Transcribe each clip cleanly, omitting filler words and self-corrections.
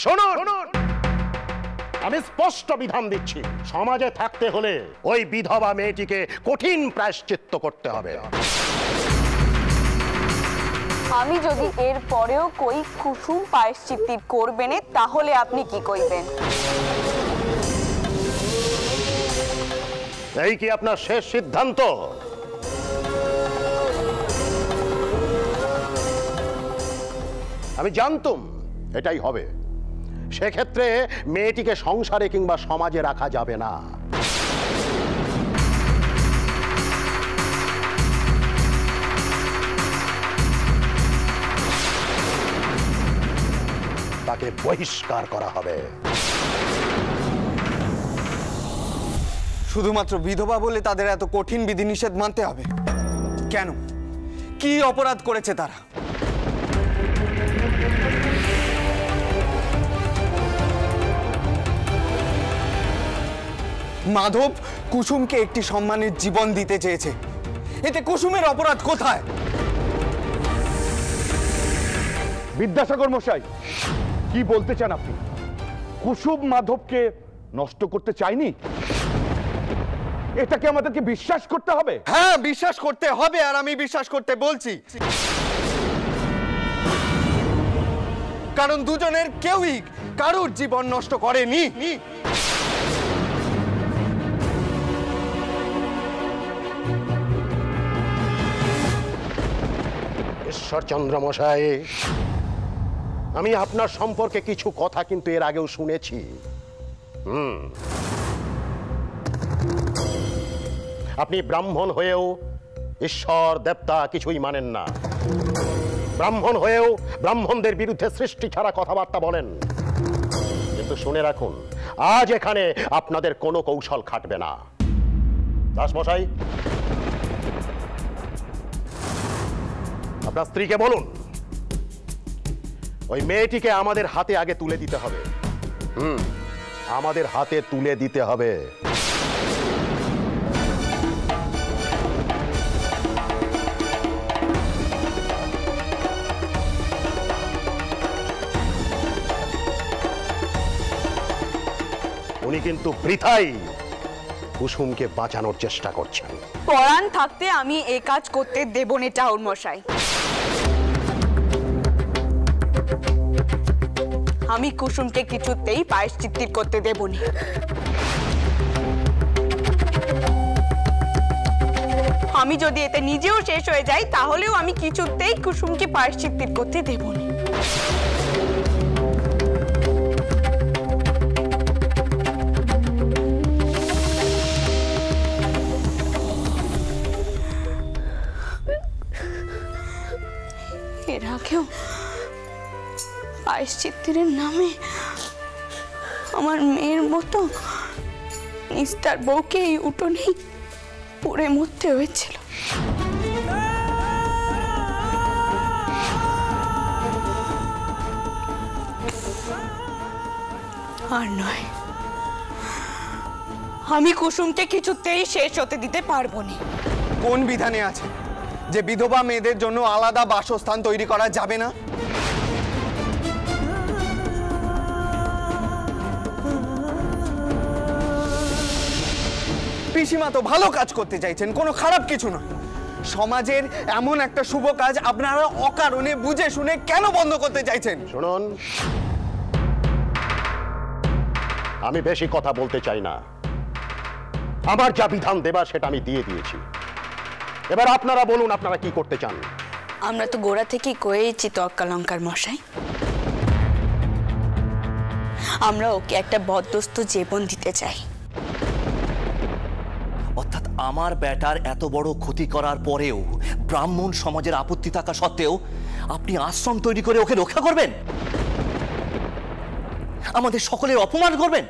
শুনুন, আমি স্পষ্ট বিধান দিচ্ছি, সমাজে থাকতে হলে ওই বিধবা মেয়েটিকে কঠিন প্রায়শ্চিত্ত করতে হবে। আমি যদি এর পরেও কই কুসুম প্রায়শ্চিত্ত করবেন তাহলে আপনি কি কইবেন? এই কি আপনার শেষ সিদ্ধান্ত? আমি জানতুম এটাই হবে। সেক্ষেত্রে মেয়েটিকে সংসারে কিংবা সমাজে রাখা যাবে না। তাকে বহিষ্কার করা হবে। শুধুমাত্র বিধবা বলে তাদের এত কঠিন বিধিনিষেধ মানতে হবে কেন? কি অপরাধ করেছে তারা? মাধব কুসুমকে একটি সম্মানের জীবন দিতে চেয়েছে, এতে কুসুমের অপরাধ কোথায়? বিদ্যাসাগর মশাই, কি বলতে চান আপনি? কুসুম মাধবকে নষ্ট করতে চাইনি? এটাকে আমাদেরকে বিশ্বাস করতে হবে। হ্যাঁ, বিশ্বাস করতে হবে, আর আমি বিশ্বাস করতে বলছি। কারণ দুজনের কেউই কারুর জীবন নষ্ট করেনি। ঈশ্বরচন্দ্র মশাই, আমি আপনার সম্পর্কে কিছু কথা কিন্তু এর আগেও শুনেছি। আপনি ব্রাহ্মণ হয়েও ঈশ্বর দেবতা কিছুই মানেন না। ব্রাহ্মণ হয়েও ব্রাহ্মণদের বিরুদ্ধে সৃষ্টি ছাড়া কথাবার্তা বলেন। কিন্তু শুনে রাখুন, আজ এখানে আপনাদের কোনো কৌশল খাটবে না। দাসমশাই, আপনার স্ত্রীকে বলুন ওই মেয়েটিকে আমাদের হাতে আগে তুলে দিতে হবে। আমাদের হাতে তুলে দিতে হবে। উনি কিন্তু বৃথাই কুসুমকে বাঁচানোর চেষ্টা করছেন। পরাণ থাকতে আমি এই কাজ করতে দেব না ঠাকুর মশাই। আমি কুসুমকে কিছুতেই প্রায়শ্চিত্ত করতে দেব না। আমি যদি এতে নিজেও শেষ হয়ে যাই তাহলেও আমি কিছুতেই কুসুমকে প্রায়শ্চিত্ত করতে দেব না। এর আগেও প্রায়শ্চিত্তের নামে আমার মেয়ের মতো নিস্তার বউকে এই উঠোনেই পুড়ে মরতে হয়েছিল। আর নয়, আমি কুসুমকে কিছুতেই শেষ হতে দিতে পারবো না। কোন বিধানে আছে যে বিধবা মেয়েদের জন্য আলাদা বাসস্থান তৈরি করা যাবে না? পিসিমা তো ভালো কাজ করতে চাইছেন, কোনো খারাপ কিছু নয়। সমাজের এমন একটা শুভ কাজ আপনারা অকারণে বুঝে শুনে কেন বন্ধ করতে চাইছেন? শুনুন, আমি বেশি কথা বলতে চাই না। আমার যা বিধান দেবার সেটা আমি দিয়ে দিয়েছি। এবার আপনারা বলুন আপনারা কি করতে চান। আমরা তো গোড়া থেকেই কয়েছি তো অক্কালঙ্কার মশাই, আমরা ওকে একটা বরদস্ত জীবন দিতে চাই। অর্থাৎ আমার বেটার এত বড় ক্ষতি করার পরেও, ব্রাহ্মণ সমাজের আপত্তি থাকা সত্ত্বেও আপনি আশ্রম তৈরি করে ওকে রক্ষা করবেন, আমাদের সকলের অপমান করবেন।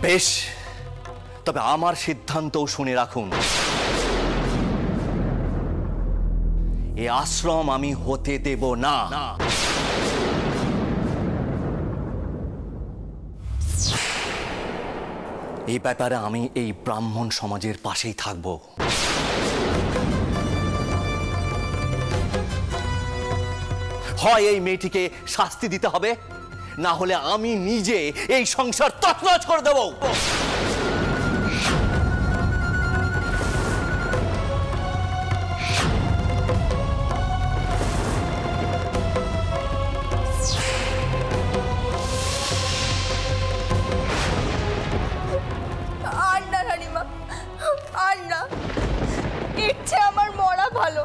বেশ, তবে আমার সিদ্ধান্তও শুনে রাখুন। এই আশ্রম আমি হতে দেব না। এই ব্যাপারে আমি এই ব্রাহ্মণ সমাজের পাশেই থাকব। হয় এই মেয়েটিকে শাস্তি দিতে হবে, না হলে আমি নিজে এই সংসার তছনছ করে দেব। আর না রানীমা, আর না, ইচ্ছে আমার মরা ভালো।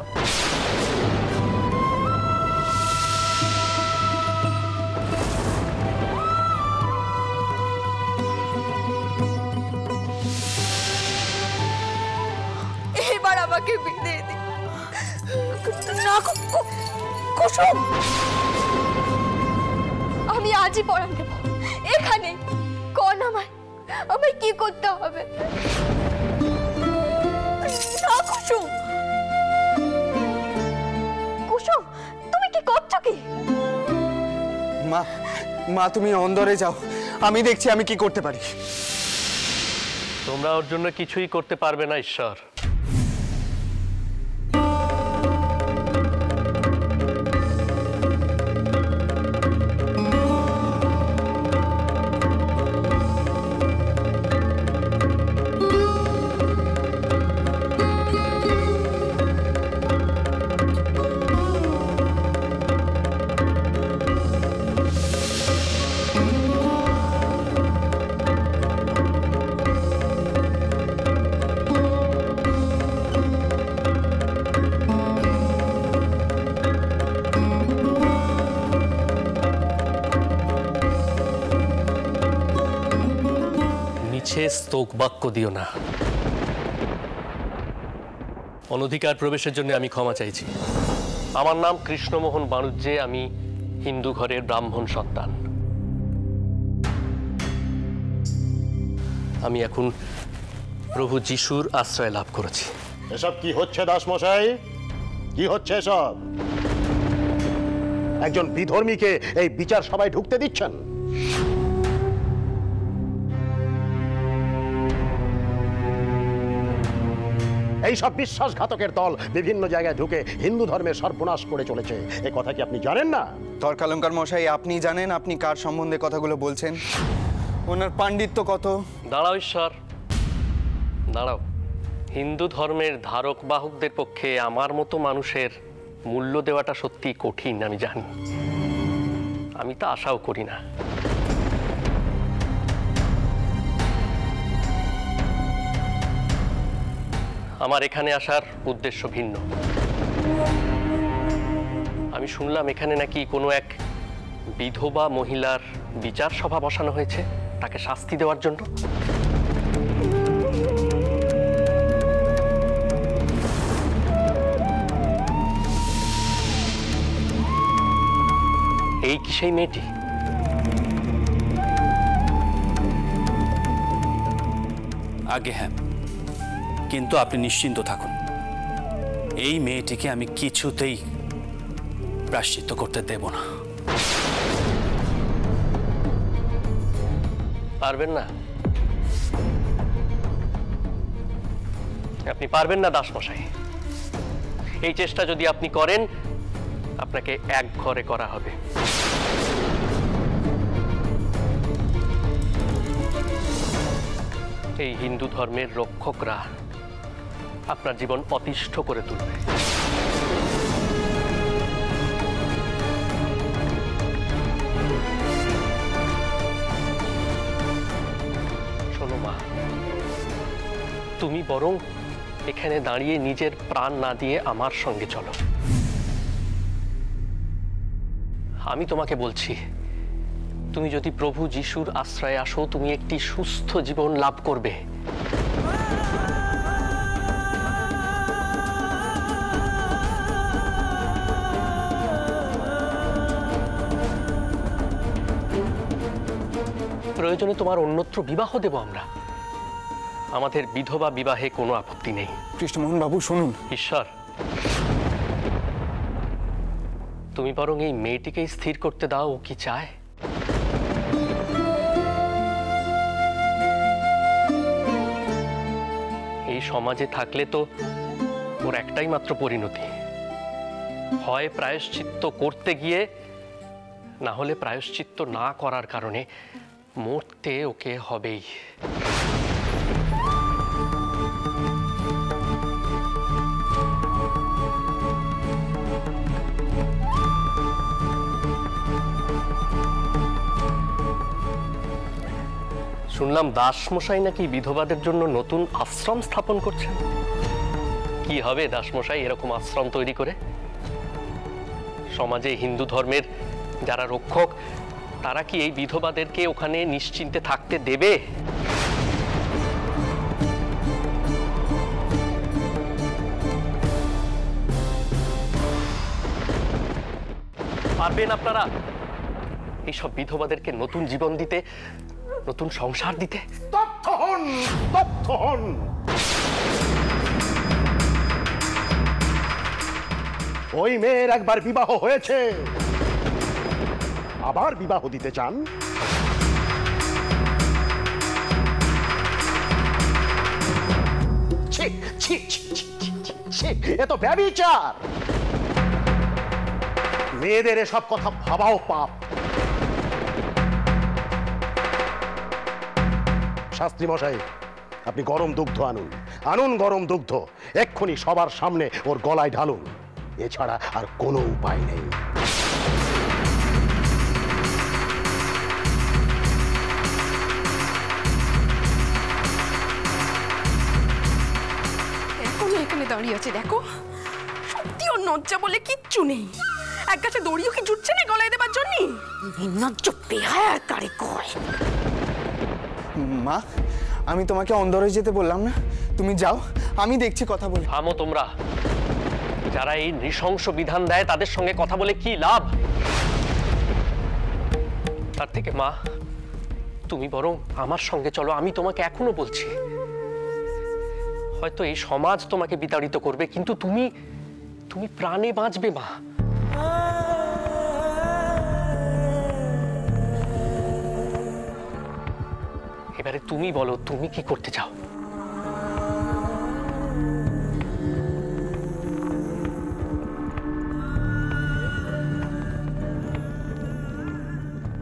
এবার আমাকে বিদায় দিন। না কুসুম, আমি আজই পড়ান দেব এখানে। কোন আমায় কি করতে হবে? না কুসুম, কুসুম তুমি কি করছো কি? মা, মা তুমি অন্দরে যাও, আমি দেখছি আমি কি করতে পারি। তোমরা ওর জন্য কিছুই করতে পারবে না ঈশ্বর। স্তোক বাক্য দিও না। অনধিকার প্রবেশের জন্য আমি ক্ষমা চাইছি। আমার নাম কৃষ্ণমোহন বাণুজ্যে, আমি হিন্দু ঘরের ব্রাহ্মণ সন্তান। আমি এখন প্রভু যিশুর আশ্রয় লাভ করেছি। এসব কি হচ্ছে দাসমশাই? কি হচ্ছে এসব? একজন বিধর্মীকে এই বিচার সভায় ঢুকতে দিচ্ছেন? এইসব বিশ্বাসঘাতকের দল বিভিন্ন জায়গায় ঢুকে হিন্দু ধর্মের সর্বনাশ করে চলেছে, এ কথা কি আপনি জানেন না? তর্কালঙ্কার মশাই, আপনি জানেন আপনি কার সম্বন্ধে কথাগুলো বলছেন? ওনার পাণ্ডিত্য কত। দাঁড়াও ঈশ্বর, দাঁড়াও। হিন্দু ধর্মের ধারক বাহকদের পক্ষে আমার মতো মানুষের মূল্য দেওয়াটা সত্যি কঠিন, আমি জানি। আমি তা আশাও করি না। আমার এখানে আসার উদ্দেশ্য ভিন্ন। আমি শুনলাম এখানে নাকি কোনো এক বিধবা মহিলার বিচার সভা বসানো হয়েছে, তাকে শাস্তি দেওয়ার জন্য। এই কি সেই মেয়েটি? আগে হ্যাঁ, কিন্তু আপনি নিশ্চিন্ত থাকুন, এই মেয়েটিকে আমি কিছুতেই প্রায়শ্চিত্ত করতে দেব না। পারবেন না? আপনি পারবেন না দাসমশাই। এই চেষ্টা যদি আপনি করেন, আপনাকে এক ঘরে করা হবে। এই হিন্দু ধর্মের রক্ষকরা আপনার জীবন অতিষ্ঠ করে তুলবে। শোনো মা, তুমি বরং এখানে দাঁড়িয়ে নিজের প্রাণ না দিয়ে আমার সঙ্গে চলো। আমি তোমাকে বলছি, তুমি যদি প্রভু যিশুর আশ্রয়ে আসো, তুমি একটি সুস্থ জীবন লাভ করবে। প্রয়োজনে তোমার অন্যত্র বিবাহ দেব আমরা। আমাদের বিধবা বিবাহে কোনো আপত্তি নেই। কৃষ্ণমোহন বাবু শুনুন। ঈশ্বর, তুমি বরং এই মেয়েটিকে স্থির করতে দাও, ও কি চায়। সমাজে থাকলে তো ওর একটাই মাত্র পরিণতি, হয় প্রায়শ্চিত্ত করতে গিয়ে, না হলে প্রায়শ্চিত্ত না করার কারণে মরতে ওকে হবেই। শুনলাম দাসমশাই নাকি বিধবাদের জন্য নতুন আশ্রম স্থাপন করছেন। কি হবে দাসমশাই এরকম আশ্রম তৈরি করে? সমাজে হিন্দু ধর্মের যারা রক্ষক তারা কি এই বিধবাদেরকে ওখানে নিশ্চিন্তে থাকতে দেবে? পারবেন আপনারা এইসব বিধবাদেরকে নতুন জীবন দিতে, নতুন সংসার দিতে? স্তব্ধ হন, স্তব্ধ হন। ওই মেয়ের একবার বিবাহ হয়েছে, আবার বিবাহ দিতে চান? ছি, ছি, ছি, ছি, ছি, ছি, ছি, এ তো ব্যভিচার। মেয়েদের এসব কথা ভাবাও পাপ। শাস্ত্রী মশাই, আপনি গরম দুগ্ধ আনুন, আনুন গরম দুগ্ধ, এক্ষুনি সবার সামনে ওর গলায় ঢালুন, এছাড়া আর কোনো উপায় নেই। এখনো এখানে দাঁড়িয়ে আছে, দেখো সত্যি ওর লজ্জা বলে কিচ্ছু নেই। এক গাছে দড়িও কি জুটছে না গলায় দেবার জন্য? নির্লজ্জ বেহায়া তারে কয়। মা, আমি তোমাকে অন্দরে যেতে বললাম না, তুমি যাও, আমি দেখছি কথা বলি। থামো তোমরা। যারা এই নৃশংস বিধান দেয় তাদের সঙ্গে কথা বলে কি লাভ? তার থেকে মা, তুমি বরং আমার সঙ্গে চলো, আমি তোমাকে এখনো বলছি। হয়তো এই সমাজ তোমাকে বিতাড়িত করবে, কিন্তু তুমি প্রাণে বাঁচবে মা। এবারে তুমি বলো, তুমি কি করতে চাও?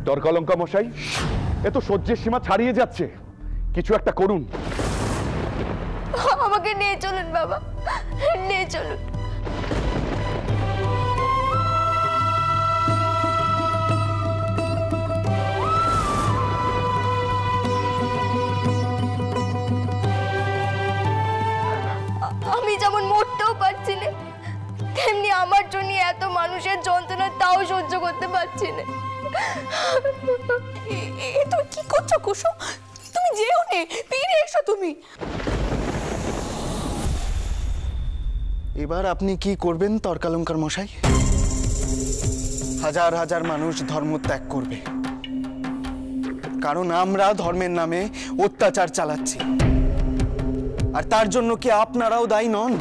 তর্কালঙ্কা মশাই, এ তো সহ্যের সীমা ছাড়িয়ে যাচ্ছে, কিছু একটা করুন। আমাকে নিয়ে চলুন বাবা, নিয়ে চলুন। আমি যেমন মরতেও পারছি না, তেমনি আমার জন্য এত মানুষের যন্ত্রণা তাও সহ্য করতে পারছি না। তুমি কি করছো কুসুম? তুমি যেও নে, ফিরে এসো তুমি। এবার আপনি কি করবেন তর্কালঙ্কার মশাই? হাজার হাজার মানুষ ধর্ম ত্যাগ করবে, কারণ আমরা ধর্মের নামে অত্যাচার চালাচ্ছি। আর তার জন্য কি আপনারাও দায়ী নন?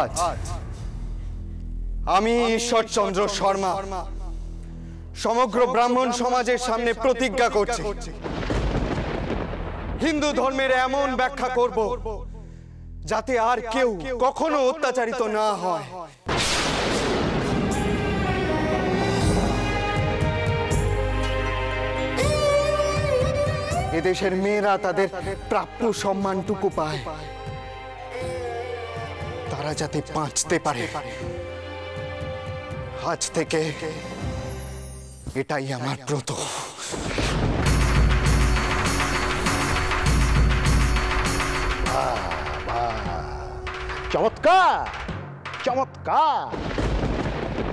আজ আমি ঈশ্বরচন্দ্র শর্মা সমগ্র ব্রাহ্মণ সমাজের সামনে প্রতিজ্ঞা করছি, হিন্দু ধর্মের এমন ব্যাখ্যা করব যাতে আর কেউ কখনো অত্যাচারিত না হয়। এদেশের মেয়েরা তাদের প্রাপ্য সম্মানটুকু পায়, তারা যাতে বাঁচতে পারে। আজ থেকে এটাই আমার ব্রত। চমৎকার, চমৎকার।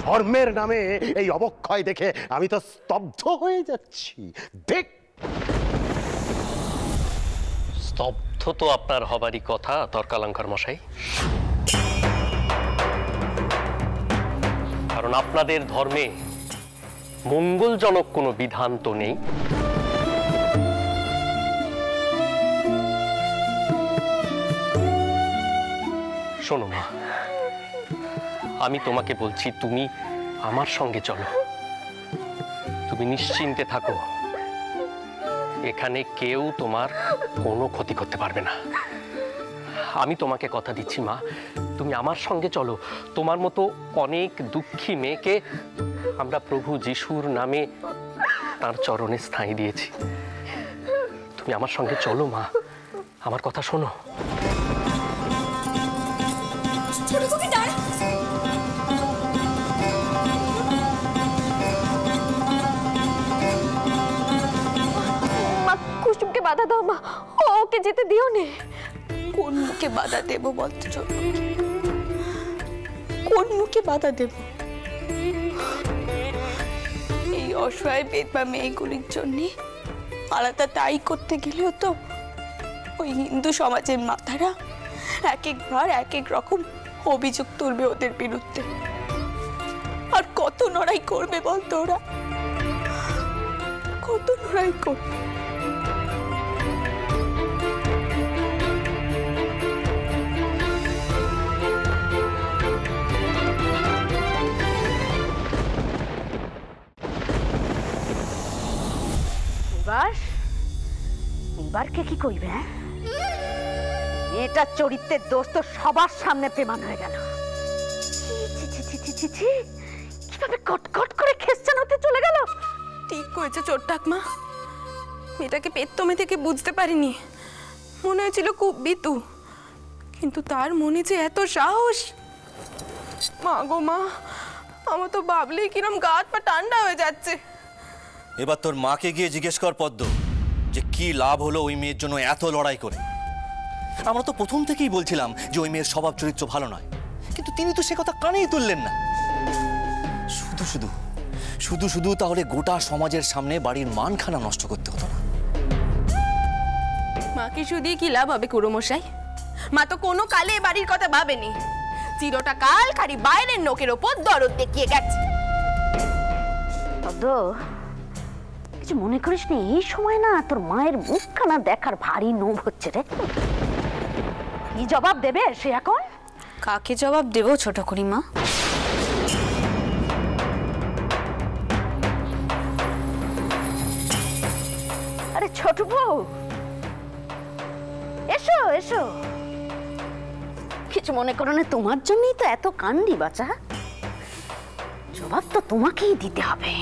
ধর্মের নামে এই অবক্ষয় দেখে আমি তো স্তব্ধ হয়ে যাচ্ছি। দেখ, স্তব্ধ তো আপনার হবারই কথা তর্কালঙ্কার মশাই, কারণ আপনাদের ধর্মে মঙ্গলজনক কোনো বিধান তো নেই। শোনো মা, আমি তোমাকে বলছি, তুমি আমার সঙ্গে চলো, তুমি নিশ্চিন্তে থাকো, এখানে কেউ তোমার কোনো ক্ষতি করতে পারবে না। আমি তোমাকে কথা দিচ্ছি মা, তুমি আমার সঙ্গে চলো। তোমার মতো অনেক দুঃখী মেয়েকে আমরা প্রভু যিশুর নামে তার চরণে স্থায়ী দিয়েছি। তুমি আমার সঙ্গে চলো মা, আমার কথা শোনো। কুসুমকে বাধা দাও মা, ওকে যেতে দিও নে। কোন মুখে বাধা দেব বলতে ছোট? কোন মুখে বাধা দেব? এই অসহায় বেদবা মেয়েগুলির জন্য আলাদা তাই করতে গেলেও তো ওই হিন্দু সমাজের মাথারা এক একবার এক এক রকম অভিযোগ তুলবে ওদের বিরুদ্ধে। আর কত লড়াই করবে বলতো ওরা, কত লড়াই করবে। এবার কে কি কইবে? মেয়েটার চরিত্রের দোষ তো সবার সামনে প্রমাণ হয়ে গেল। কিভাবে কটকট করে খেসচান হতে চলে গেল। ঠিক করেছে চোর ঠাকমা, মেয়েটাকে পেত্তমে থেকে বুঝতে পারিনি, মনে হয়েছিল খুব বিতু, কিন্তু তার মনে যে এত সাহস। মা গো মা, আমার তো ভাবলেই কিরম গা হাত পা ঠান্ডা হয়ে যাচ্ছে। এবার তোর মাকে গিয়ে জিজ্ঞেস কর পদ্ম, যে কি লাভ হলো ওই মেয়ের জন্য এত লড়াই করে। আমরা তো প্রথম থেকেই বলছিলাম যে ওই মেয়ের স্বভাব চরিত্র ভালো নয়, কিন্তু তিনি তো সে কথা কানেই তুললেন না। শুধু শুধু শুধু শুধু তাহলে গোটা সমাজের সামনে বাড়ির মানখানা নষ্ট করতে হতো না। মাকে শুধু কি লাভ হবে কুড়োমশাই? মা তো কোনো কালে বাড়ির কথা ভাবেনি, চিরটা কাল খালি বাইরের লোকের ওপর দরদ দেখিয়ে গেছে। পদ্ম, কিছু মনে করিস নি, এই সময় না তোর মায়ের মুখখানা দেখার ভারী নোভ হচ্ছে রে। কি জবাব দেবে সে এখন? কাকে জবাব দেব ছোট খুড়িমা? আরে ছোট বউ, এসো এসো। কিছু মনে করো না, তোমার জন্যই তো এত কান্দি বাচ্চা। জবাব তো তোমাকেই দিতে হবে।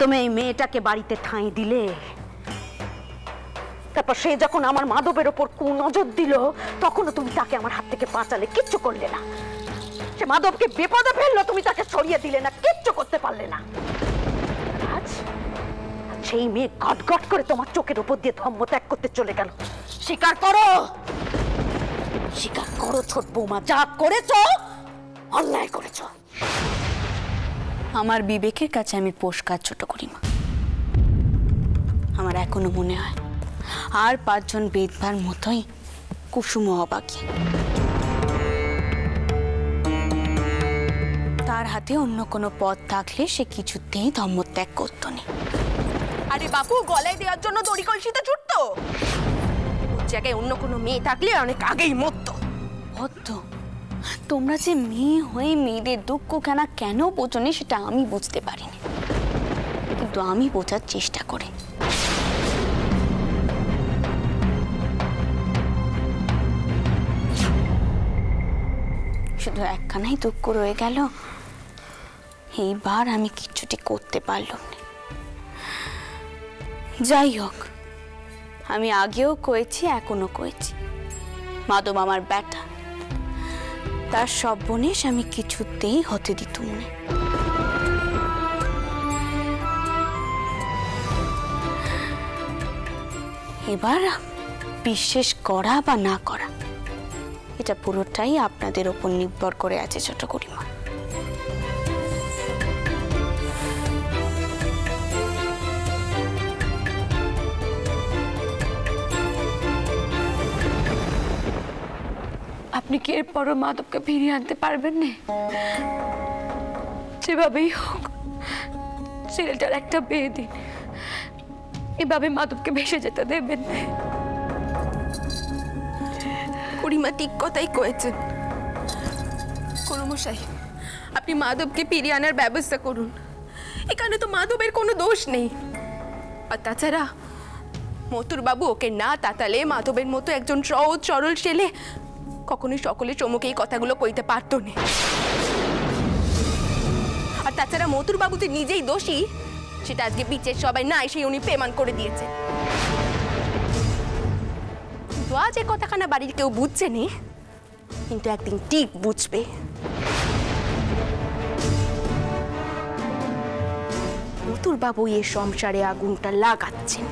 তুমি এই মেয়েটাকে বাড়িতে ঠাঁই দিলে, তারপর সে যখন আমার মাধবের ওপর কুনজর দিল, তখনও তুমি তাকে আমার হাত থেকে বাঁচালে, কিচ্ছু করলে না। সে মাধবকে বিপদে ফেললো, তুমি তাকে ছড়িয়ে দিলে না, কিচ্ছু করতে পারলে না। আজ সেই মেয়ে গটগট করে তোমার চোখের উপর দিয়ে ধম্ম ত্যাগ করতে চলে গেল। স্বীকার করো, স্বীকার করো ছোট বৌমা, যা করেছো অন্যায় করেছো। আমার বিবেকের কাছে আমি পোষকার ছোট খুড়িমা। আমার এখনো মনে হয় আর 5 জন বেদবার মতোই কুসুম অবাকি। তার হাতে অন্য কোনো পথ থাকলে সে কিছুতেই ধর্মত্যাগ করত না। আরে বাপু, গলায় দেওয়ার জন্য দড়ি কলসিতে ছুটতো, ওর জায়গায় অন্য কোনো মেয়ে থাকলে অনেক আগেই মরতো। পদ্ম, তোমরা যে মেয়ে হয়ে মেয়েদের দুঃখ কেন বোঝনি সেটা আমি বুঝতে পারিনি, কিন্তু আমি বোঝার চেষ্টা করি। শুধু একখানাই দুঃখ রয়ে গেল, এইবার আমি কিচ্ছুটি করতে পারলাম না। যাই হোক, আমি আগেও কয়েছি, এখনো কয়েছি, মাধব আমার ব্যাটা, তার সর্বনেশ আমি কিছুতেই হতে দিতুম না। এবার বিশ্বাস করা বা না করা, এটা পুরোটাই আপনাদের ওপর নির্ভর করে আছে ছোট খুড়িমা। আপনি কি এরপরও মাধবকে ফিরিয়ে আনতে পারবেন না? যেভাবেই হোক ছেলেটার একটা বিয়ে দিন, এভাবে মাধবকে ভেসে যেতে দেবেন না। খুড়িমা ঠিক কথাই কয়েছেন, কর্মশাই, আপনি মাধবকে ফিরিয়ে আনার ব্যবস্থা করুন। এখানে তো মাধবের কোনো দোষ নেই। আর তাছাড়া মথুর বাবু ওকে না তাতালে মাধবের মতো একজন সহজ সরল ছেলে কখনোই সকলের চমকে এই কথাগুলো কইতে পারত না। আর তাছাড়া মথুর বাবু তো নিজেই দোষী, সেটা আজকে বিচের সবাই না এসে উনি প্রমাণ করে দিয়েছে। কিন্তু আজ এই কথাখানা বাড়ির কেউ বুঝছে না, কিন্তু একদিন ঠিক বুঝবে। মথুর বাবু এর সংসারে আগুনটা লাগাচ্ছেন।